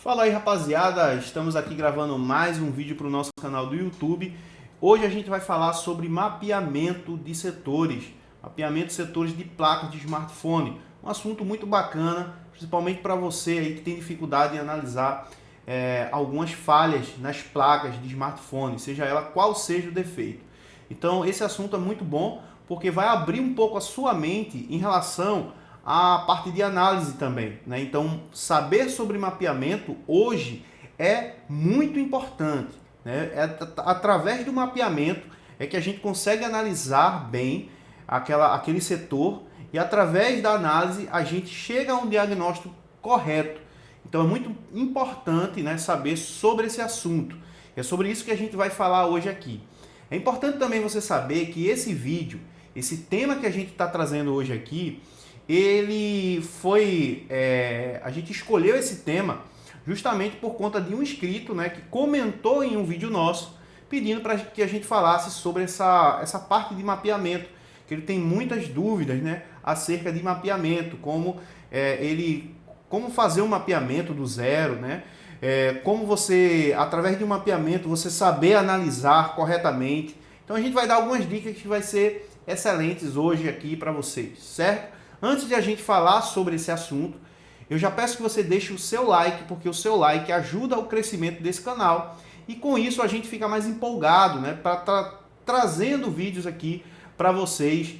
Fala aí, rapaziada, estamos aqui gravando mais um vídeo para o nosso canal do YouTube. Hoje a gente vai falar sobre mapeamento de setores de placas de smartphone. Um assunto muito bacana, principalmente para você aí que tem dificuldade em analisar algumas falhas nas placas de smartphone, seja ela qual seja o defeito. Então esse assunto é muito bom porque vai abrir um pouco a sua mente em relação a parte de análise também, né? Então, saber sobre mapeamento hoje é muito importante, né? Através do mapeamento é que a gente consegue analisar bem aquele setor e através da análise a gente chega a um diagnóstico correto. Então, é muito importante, né, saber sobre esse assunto. É sobre isso que a gente vai falar hoje aqui. É importante também você saber que esse vídeo, esse tema que a gente está trazendo hoje aqui, a gente escolheu esse tema justamente por conta de um inscrito, né, que comentou em um vídeo nosso pedindo para que a gente falasse sobre essa parte de mapeamento, que ele tem muitas dúvidas, né, acerca de mapeamento, como fazer um mapeamento do zero, né, como você, através de um mapeamento, você saber analisar corretamente. Então a gente vai dar algumas dicas que vai ser excelentes hoje aqui para vocês, certo? Antes de a gente falar sobre esse assunto, eu já peço que você deixe o seu like, porque o seu like ajuda ao crescimento desse canal e com isso a gente fica mais empolgado, né, para trazendo vídeos aqui para vocês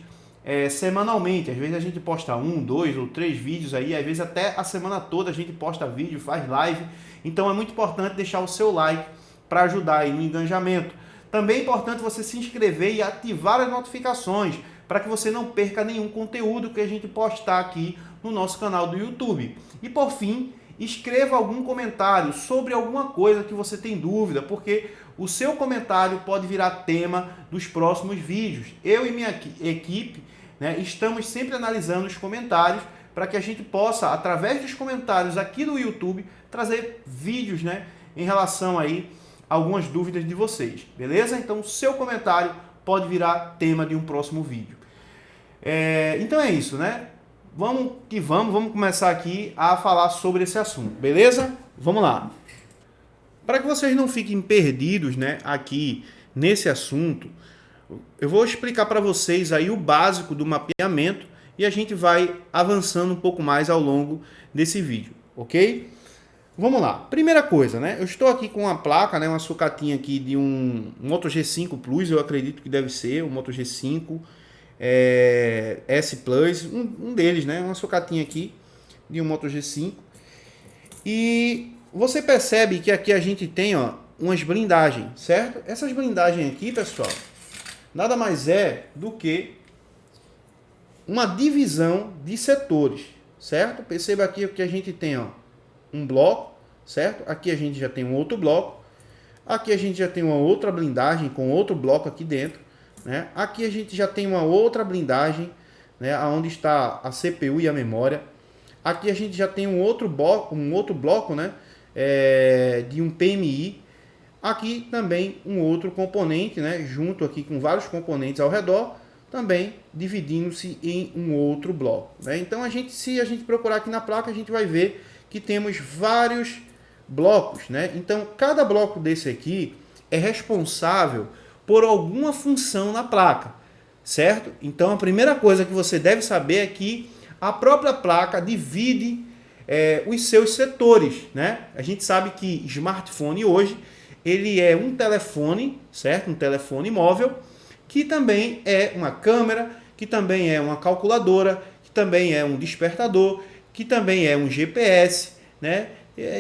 semanalmente. Às vezes a gente posta 1, 2 ou 3 vídeos aí, às vezes até a semana toda a gente posta vídeo, faz live. Então é muito importante deixar o seu like para ajudar aí no engajamento. Também é importante você se inscrever e ativar as notificações, para que você não perca nenhum conteúdo que a gente postar aqui no nosso canal do YouTube. E por fim, escreva algum comentário sobre alguma coisa que você tem dúvida, porque o seu comentário pode virar tema dos próximos vídeos. Eu e minha equipe, né, estamos sempre analisando os comentários para que a gente possa, através dos comentários aqui no YouTube, trazer vídeos, né, em relação aí a algumas dúvidas de vocês, beleza? Então o seu comentário pode virar tema de um próximo vídeo. Então é isso, né? Vamos começar aqui a falar sobre esse assunto, beleza? Vamos lá. Para que vocês não fiquem perdidos, né, aqui nesse assunto, eu vou explicar para vocês aí o básico do mapeamento e a gente vai avançando um pouco mais ao longo desse vídeo, ok? Vamos lá. Primeira coisa, né? Eu estou aqui com uma placa, né, uma sucatinha aqui de um Moto G5 Plus, eu acredito que deve ser um Moto G5 S Plus, um deles, né? Uma sucatinha aqui de um Moto G5. E você percebe que aqui a gente tem, ó, umas blindagens, certo? Essas blindagens aqui, pessoal, nada mais é do que uma divisão de setores, certo? Perceba aqui que a gente tem, ó, um bloco, certo? Aqui a gente já tem um outro bloco. Aqui a gente já tem uma outra blindagem com outro bloco aqui dentro, né? Aqui a gente já tem uma outra blindagem, né, onde está a CPU e a memória. Aqui a gente já tem um outro bloco, né, de um PMI. Aqui também um outro componente, né, junto aqui com vários componentes ao redor, também dividindo-se em um outro bloco, né? Então se a gente procurar aqui na placa, a gente vai ver que temos vários blocos, né? Então cada bloco desse aqui é responsável por alguma função na placa, certo? Então a primeira coisa que você deve saber é que a própria placa divide os seus setores, né? A gente sabe que smartphone hoje ele é um telefone, certo? Um telefone móvel, que também é uma câmera, que também é uma calculadora, que também é um despertador, que também é um GPS, né?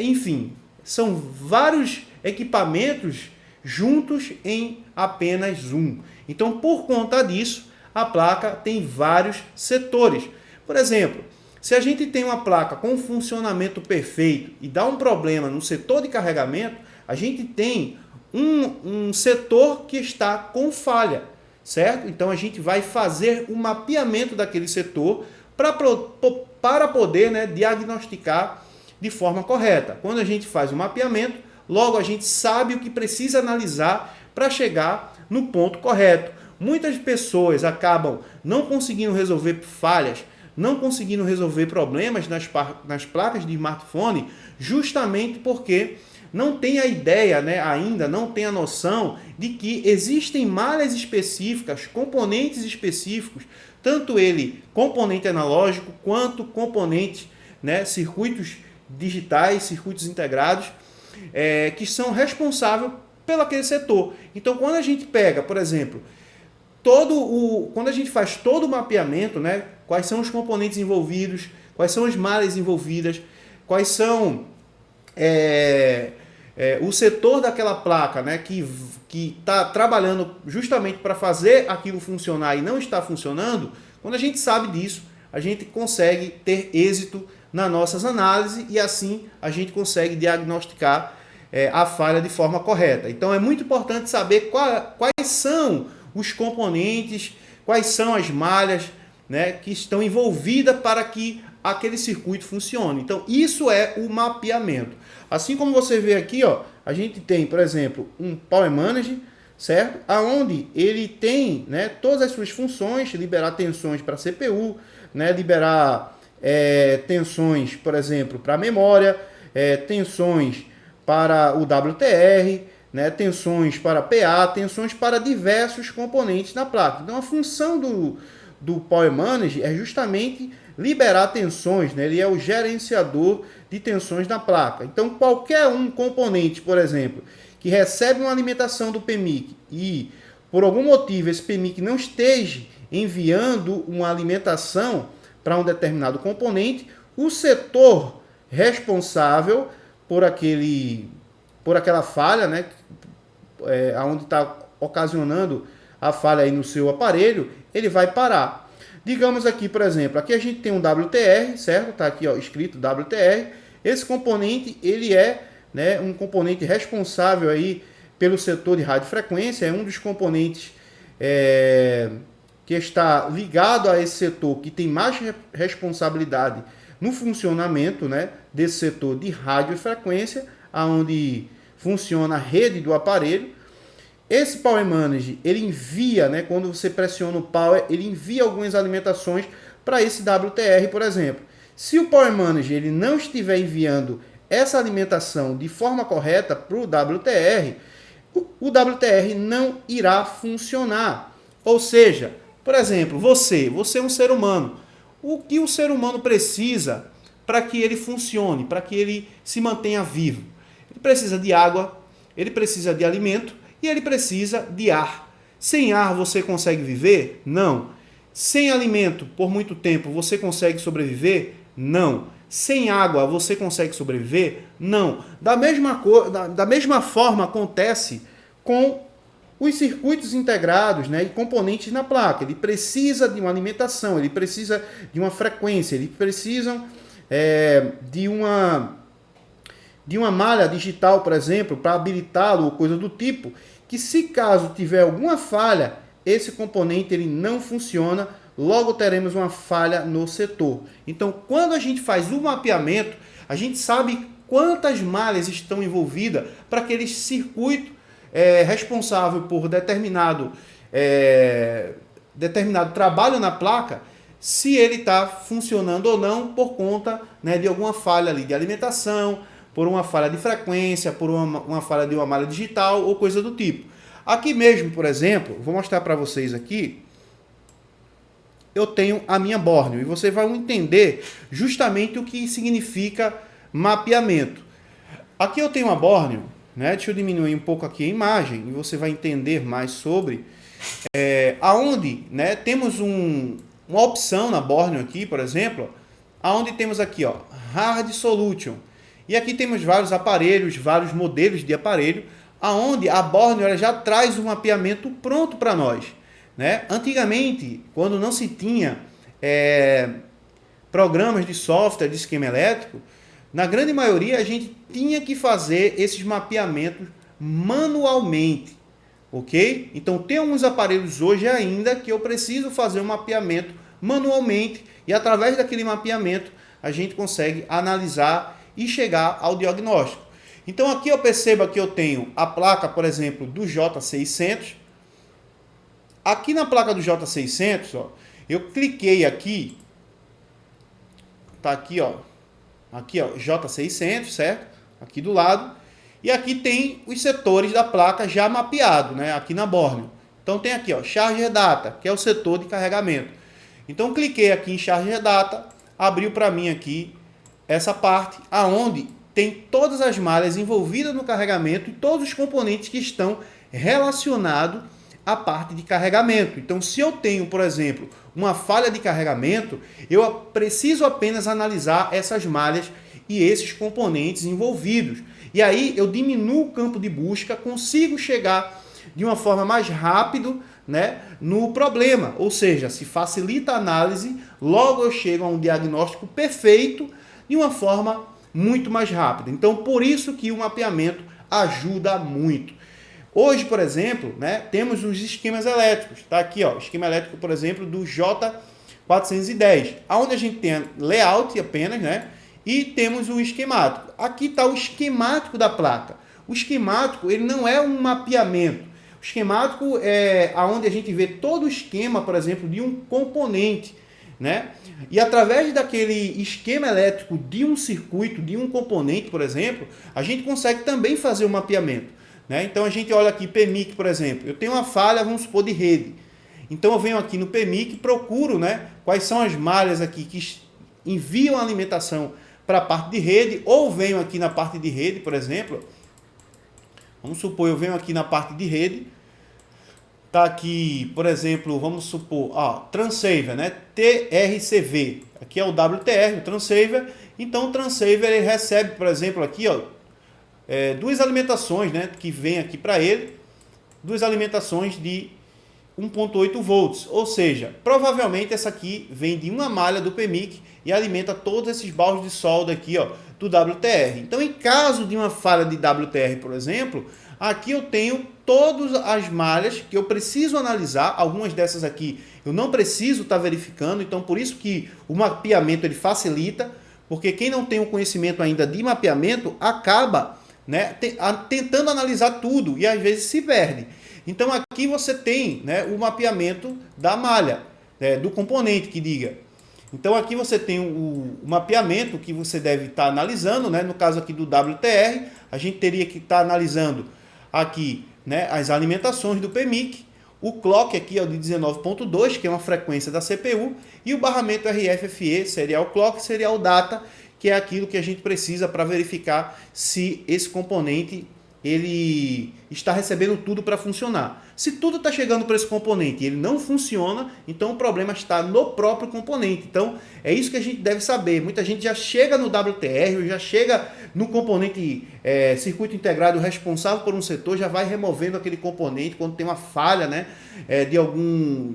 Enfim, são vários equipamentos juntos em apenas um. Então, por conta disso, a placa tem vários setores. Por exemplo, se a gente tem uma placa com funcionamento perfeito e dá um problema no setor de carregamento, a gente tem um setor que está com falha, certo? Então, a gente vai fazer o mapeamento daquele setor para poder, né, diagnosticar de forma correta. Quando a gente faz o mapeamento, logo a gente sabe o que precisa analisar para chegar no ponto correto. Muitas pessoas acabam não conseguindo resolver falhas não conseguindo resolver problemas nas placas de smartphone, justamente porque não tem a ideia, né, ainda não tem a noção de que existem malhas específicas, componentes específicos, tanto ele componente analógico quanto componente, né, circuitos digitais, circuitos integrados, que são responsáveis pelo aquele setor. Então, quando a gente pega, por exemplo, quando a gente faz todo o mapeamento, né, quais são os componentes envolvidos, quais são as malhas envolvidas, quais são o setor daquela placa, né, que está trabalhando justamente para fazer aquilo funcionar e não está funcionando, quando a gente sabe disso, a gente consegue ter êxito nas nossas análises e assim a gente consegue diagnosticar a falha de forma correta. Então é muito importante saber quais são os componentes, quais são as malhas, né, que estão envolvidas para que aquele circuito funcione. Então isso é o mapeamento. Assim como você vê aqui, ó, a gente tem, por exemplo, um Power Manager, certo? Aonde ele tem, né, todas as suas funções, liberar tensões para a CPU, né, liberar tensões, por exemplo, para a memória, tensões para o WTR, né, tensões para PA, tensões para diversos componentes da placa. Então a função do Power Manager é justamente liberar tensões, né? Ele é o gerenciador de tensões da placa. Então qualquer um componente, por exemplo, que recebe uma alimentação do PMIC e por algum motivo esse PMIC não esteja enviando uma alimentação para um determinado componente, o setor responsável por aquela falha, né, onde está ocasionando a falha aí no seu aparelho, ele vai parar. Digamos aqui, por exemplo, aqui a gente tem um WTR, certo? Está aqui, ó, escrito WTR. Esse componente, ele é, né, um componente responsável aí pelo setor de radiofrequência, é um dos componentes que está ligado a esse setor, que tem mais responsabilidade no funcionamento, né, desse setor de radiofrequência, onde funciona a rede do aparelho. Esse Power Manager, ele envia, né, quando você pressiona o Power, ele envia algumas alimentações para esse WTR, por exemplo. Se o Power Manager ele não estiver enviando essa alimentação de forma correta para o WTR não irá funcionar. Ou seja, por exemplo, você é um ser humano. O que o ser humano precisa para que ele funcione, para que ele se mantenha vivo? Ele precisa de água, ele precisa de alimento e ele precisa de ar. Sem ar você consegue viver? Não. Sem alimento por muito tempo você consegue sobreviver? Não. Sem água você consegue sobreviver? Não. Da mesma forma acontece com os circuitos integrados, né, e componentes na placa. Ele precisa de uma alimentação, ele precisa de uma frequência, ele precisa de uma malha digital, por exemplo, para habilitá-lo ou coisa do tipo, que se caso tiver alguma falha, esse componente ele não funciona, logo teremos uma falha no setor. Então, quando a gente faz o mapeamento, a gente sabe quantas malhas estão envolvidas para aquele circuito responsável por determinado trabalho na placa, se ele está funcionando ou não por conta, né, de alguma falha ali de alimentação, por uma falha de frequência, por uma falha de uma malha digital ou coisa do tipo. Aqui mesmo, por exemplo, vou mostrar para vocês aqui, eu tenho a minha Borneo e você vai entender justamente o que significa mapeamento. Aqui eu tenho uma Borneo, né? Deixa eu diminuir um pouco aqui a imagem e você vai entender mais sobre aonde, né, temos uma opção na Borneo aqui, por exemplo, aonde temos aqui, ó, Hard Solution. E aqui temos vários aparelhos, vários modelos de aparelho, aonde a Borneo ela já traz um mapeamento pronto para nós, né? Antigamente, quando não se tinha programas de software de esquema elétrico, na grande maioria a gente tinha que fazer esses mapeamentos manualmente, ok? Então tem alguns aparelhos hoje ainda que eu preciso fazer um mapeamento manualmente e através daquele mapeamento a gente consegue analisar e chegar ao diagnóstico. Então aqui eu percebo que eu tenho a placa, por exemplo, do J600. Aqui na placa do J600, ó, eu cliquei aqui tá aqui, ó, J600, certo? Aqui do lado. E aqui tem os setores da placa já mapeado, né? Aqui na borne. Então tem aqui, ó, Charger Data, que é o setor de carregamento. Então cliquei aqui em Charger Data, abriu para mim aqui essa parte aonde tem todas as malhas envolvidas no carregamento e todos os componentes que estão relacionados à parte de carregamento. Então, se eu tenho, por exemplo, uma falha de carregamento, eu preciso apenas analisar essas malhas e esses componentes envolvidos. E aí eu diminuo o campo de busca, consigo chegar de uma forma mais rápida, né, no problema. Ou seja, se facilita a análise, logo eu chego a um diagnóstico perfeito de uma forma muito mais rápida. Então, por isso que o mapeamento ajuda muito. Hoje, por exemplo, né, temos os esquemas elétricos. Tá aqui, ó, esquema elétrico, por exemplo, do J410, onde a gente tem layout apenas, né, e temos o esquemático. Aqui está o esquemático da placa. O esquemático, ele não é um mapeamento. O esquemático é onde a gente vê todo o esquema, por exemplo, de um componente, né? E através daquele esquema elétrico de um circuito, de um componente, por exemplo, a gente consegue também fazer o mapeamento, né? Então a gente olha aqui PMIC, por exemplo. Eu tenho uma falha, vamos supor, de rede. Então eu venho aqui no PMIC e procuro, né, quais são as malhas aqui que enviam a alimentação para a parte de rede, ou venho aqui na parte de rede, por exemplo. Vamos supor, eu venho aqui na parte de rede, tá aqui, por exemplo, vamos supor, Transaver, né? TRCV, aqui é o WTR, o Transaver. Então o Transaver ele recebe, por exemplo, aqui, ó, duas alimentações, né, que vem aqui para ele, duas alimentações de 1.8 volts, ou seja, provavelmente essa aqui vem de uma malha do PMIC e alimenta todos esses baldes de solda aqui, ó, do WTR. Então, em caso de uma falha de WTR, por exemplo, aqui eu tenho todas as malhas que eu preciso analisar. Algumas dessas aqui eu não preciso estar verificando, então por isso que o mapeamento ele facilita, porque quem não tem o conhecimento ainda de mapeamento acaba, né, tentando analisar tudo e às vezes se perde. Então aqui você tem, né, o mapeamento da malha, do componente que diga. Então aqui você tem o mapeamento que você deve estar analisando, né? No caso aqui do WTR, a gente teria que estar analisando aqui, né, as alimentações do PMIC, o clock aqui é o de 19.2, que é uma frequência da CPU, e o barramento RFFE, serial clock, serial data, que é aquilo que a gente precisa para verificar se esse componente ele está recebendo tudo para funcionar. Se tudo está chegando para esse componente e ele não funciona, então o problema está no próprio componente. Então é isso que a gente deve saber. Muita gente já chega no WTR, ou já chega no componente circuito integrado responsável por um setor, já vai removendo aquele componente quando tem uma falha, né,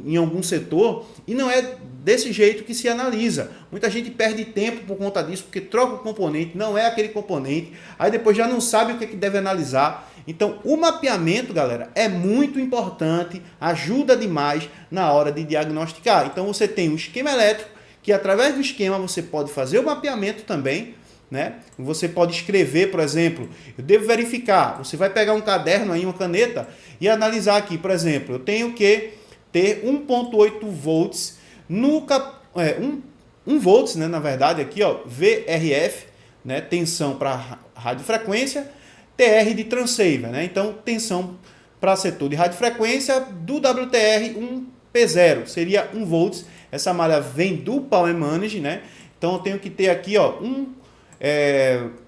em algum setor, e não é desse jeito que se analisa. Muita gente perde tempo por conta disso, porque troca o componente, não é aquele componente, aí depois já não sabe o que deve analisar. Então, o mapeamento, galera, é muito importante, ajuda demais na hora de diagnosticar. Então, você tem um esquema elétrico, que através do esquema você pode fazer o mapeamento também, né? Você pode escrever, por exemplo, eu devo verificar, você vai pegar um caderno aí, uma caneta, e analisar aqui, por exemplo, eu tenho que ter 1.8 volts no 1 volts, né, na verdade, aqui, ó, VRF, né, tensão para radiofrequência, TR de Transaver, né? Então, tensão para setor de radiofrequência do WTR 1P0, seria 1 volts. Essa malha vem do Power Manage, né? Então, eu tenho que ter aqui, ó,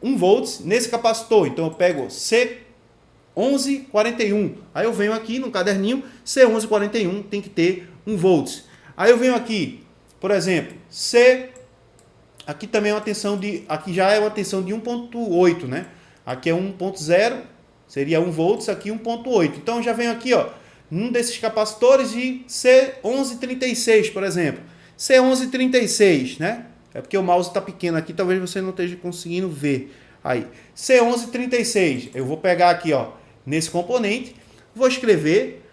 1 volts nesse capacitor. Então, eu pego C1141. Aí eu venho aqui no caderninho, C1141 tem que ter 1 volts. Aí eu venho aqui, por exemplo, aqui também é uma tensão aqui já é uma tensão de 1.8, né? Aqui é 1.0, seria 1 volts, aqui 1.8. Então eu já venho aqui, ó, num desses capacitores de C1136, por exemplo. C1136, né? É porque o mouse está pequeno aqui, talvez você não esteja conseguindo ver. Aí, C1136, eu vou pegar aqui, ó, nesse componente, vou escrever,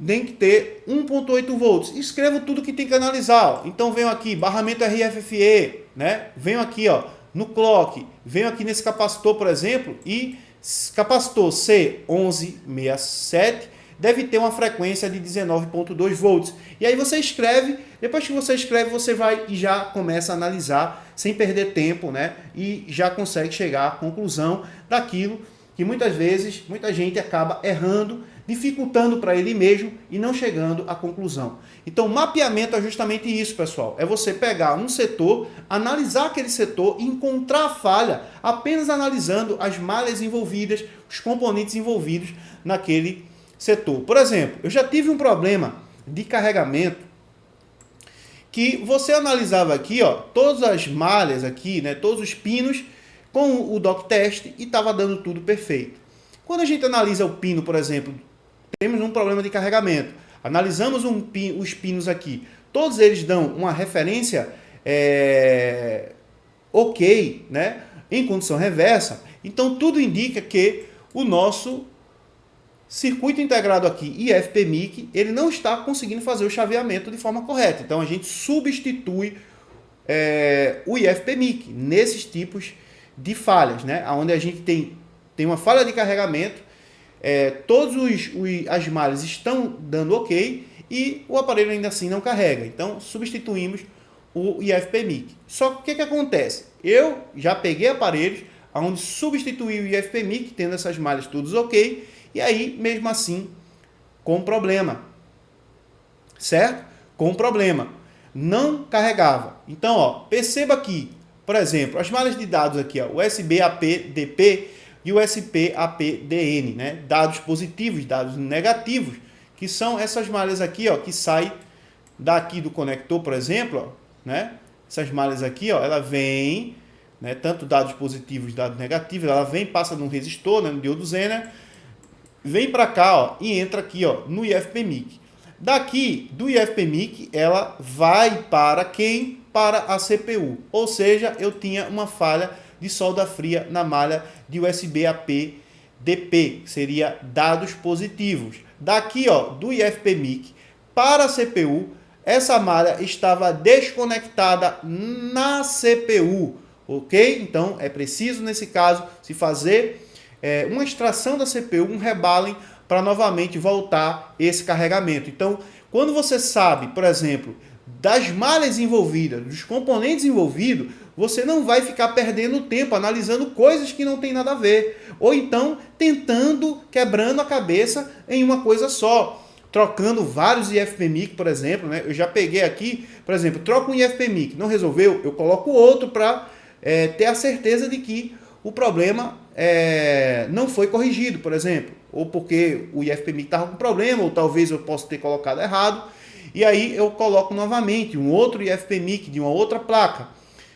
tem que ter 1.8 volts. Escrevo tudo que tem que analisar. Ó. Então venho aqui, barramento RFFE, né? Venho aqui, ó, no clock, venho aqui nesse capacitor, por exemplo, e capacitor C1167 deve ter uma frequência de 19,2 volts. E aí você escreve, depois que você escreve, você vai e já começa a analisar sem perder tempo, né? E já consegue chegar à conclusão daquilo que muitas vezes muita gente acaba errando, dificultando para ele mesmo e não chegando à conclusão. Então, mapeamento é justamente isso, pessoal. É você pegar um setor, analisar aquele setor e encontrar a falha apenas analisando as malhas envolvidas, os componentes envolvidos naquele setor. Por exemplo, eu já tive um problema de carregamento que você analisava aqui, ó, todas as malhas aqui, né, todos os pinos com o dock test e estava dando tudo perfeito. Quando a gente analisa o pino, por exemplo, temos um problema de carregamento. Analisamos os pinos aqui. Todos eles dão uma referência ok, né, em condição reversa. Então, tudo indica que o nosso circuito integrado aqui, IFPMIC, ele não está conseguindo fazer o chaveamento de forma correta. Então, a gente substitui o IFPMIC nesses tipos de falhas, né, onde a gente tem uma falha de carregamento, todas as malhas estão dando ok e o aparelho ainda assim não carrega. Então, substituímos o IFPMIC. Só que o que acontece? Eu já peguei aparelhos onde substituí o IFPMIC, tendo essas malhas todas ok, e aí, mesmo assim, com problema. Certo? Com problema. Não carregava. Então, ó, perceba aqui, por exemplo, as malhas de dados aqui, ó, USB AP-DP e USB AP-DN, né? Dados positivos, dados negativos, que são essas malhas aqui, ó, que saem daqui do conector, por exemplo, ó, né? Essas malhas aqui, ó, ela vem, né, tanto dados positivos, dados negativos, ela vem, passa num resistor, né, no diodo Zener, vem para cá, ó, e entra aqui, ó, no IFPMIC. Daqui do IFPMIC, ela vai para quem? Para a CPU. Ou seja, eu tinha uma falha de solda fria na malha de USB AP-DP, que seria dados positivos. Daqui, ó, do IFPMIC para a CPU, essa malha estava desconectada na CPU, ok? Então, é preciso, nesse caso, se fazer uma extração da CPU, um rebalem, para novamente voltar esse carregamento. Então, quando você sabe, por exemplo, das malhas envolvidas, dos componentes envolvidos, você não vai ficar perdendo tempo analisando coisas que não tem nada a ver. Ou então, quebrando a cabeça em uma coisa só. Trocando vários IFPMIC, por exemplo, né? Eu já peguei aqui, por exemplo, troco um IFPMIC, não resolveu, eu coloco outro para ter a certeza de que o problema não foi corrigido, por exemplo. Ou porque o IFPMIC estava com problema, ou talvez eu possa ter colocado errado. E aí eu coloco novamente um outro IFPMIC de uma outra placa.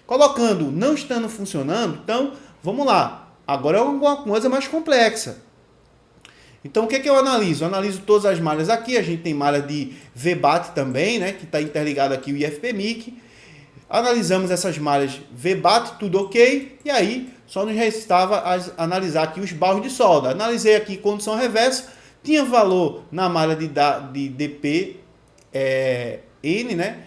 Colocando, não estando funcionando, então, vamos lá. Agora é uma coisa mais complexa. Então, o que eu analiso? Eu analiso todas as malhas aqui. A gente tem malha de VBAT também, né, que está interligado aqui o IFPMIC. Analisamos essas malhas VBAT, tudo ok. E aí, só nos restava analisar aqui os barros de solda. Analisei aqui condição reversa. Tinha valor na malha de DP, N, né,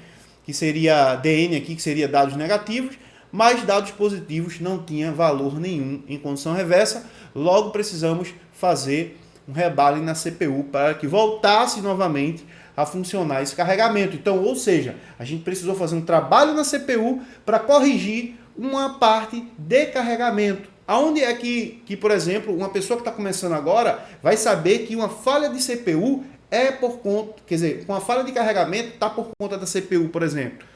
que seria DN aqui, que seria dados negativos. Mas dados positivos não tinha valor nenhum em condição reversa. Logo, precisamos fazer um rebalem na CPU para que voltasse novamente a funcionar esse carregamento. Então, ou seja, a gente precisou fazer um trabalho na CPU para corrigir uma parte de carregamento. Aonde é que, por exemplo, uma pessoa que está começando agora vai saber que uma falha de CPU é por conta, quer dizer, uma falha de carregamento está por conta da CPU, por exemplo.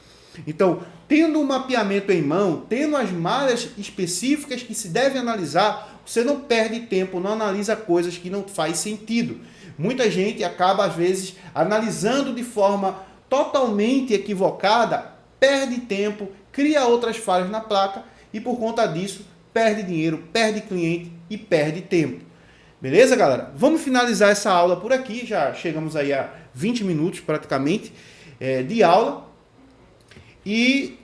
Então, tendo um mapeamento em mão, tendo as malhas específicas que se deve analisar, você não perde tempo, não analisa coisas que não faz sentido. Muita gente acaba, às vezes, analisando de forma totalmente equivocada, perde tempo, cria outras falhas na placa e, por conta disso, perde dinheiro, perde cliente e perde tempo. Beleza, galera? Vamos finalizar essa aula por aqui. Já chegamos aí a 20 minutos, praticamente, de aula. E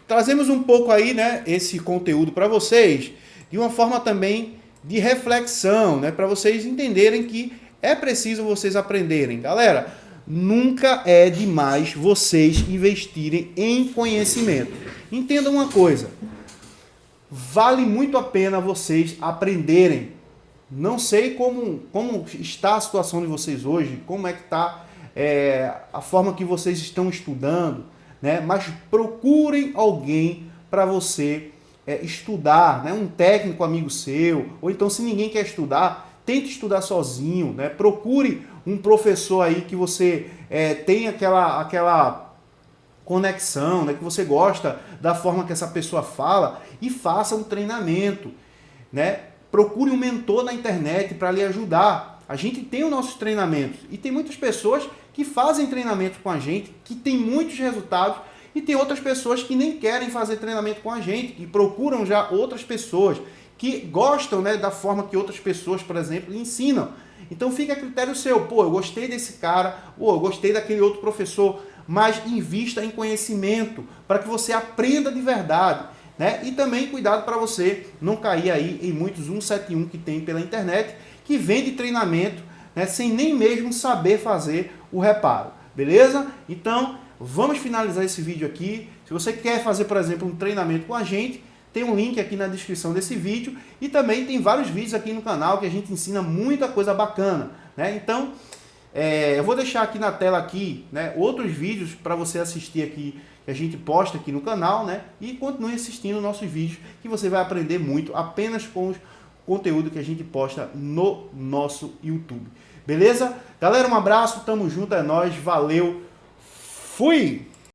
trazemos um pouco aí, né, esse conteúdo para vocês, de uma forma também de reflexão, né, para vocês entenderem que é preciso vocês aprenderem. Galera, nunca é demais vocês investirem em conhecimento. Entendam uma coisa, vale muito a pena vocês aprenderem. Não sei como está a situação de vocês hoje, como é que está a forma que vocês estão estudando, né? Mas procurem alguém para você estudar, né? Um técnico amigo seu, ou então se ninguém quer estudar, tente estudar sozinho, né? Procure um professor aí que você tenha aquela conexão, né? Que você gosta da forma que essa pessoa fala e faça um treinamento, né? Procure um mentor na internet para lhe ajudar. A gente tem os nossos treinamentos e tem muitas pessoas que fazem treinamento com a gente, que tem muitos resultados, e tem outras pessoas que nem querem fazer treinamento com a gente, que procuram já outras pessoas, que gostam, né, da forma que outras pessoas, por exemplo, ensinam. Então fica a critério seu. Pô, eu gostei desse cara, ou eu gostei daquele outro professor, mas invista em conhecimento para que você aprenda de verdade. Né? E também cuidado para você não cair aí em muitos 171 que tem pela internet, que vende treinamento, né, sem nem mesmo saber fazer o reparo. Beleza? Então, vamos finalizar esse vídeo aqui. Se você quer fazer, por exemplo, um treinamento com a gente, tem um link aqui na descrição desse vídeo e também tem vários vídeos aqui no canal que a gente ensina muita coisa bacana. Né? Então, eu vou deixar aqui na tela aqui, né, outros vídeos para você assistir aqui, que a gente posta aqui no canal, né? E continue assistindo nossos vídeos, que você vai aprender muito apenas com o conteúdo que a gente posta no nosso YouTube. Beleza? Galera, um abraço, tamo junto, é nóis, valeu, fui!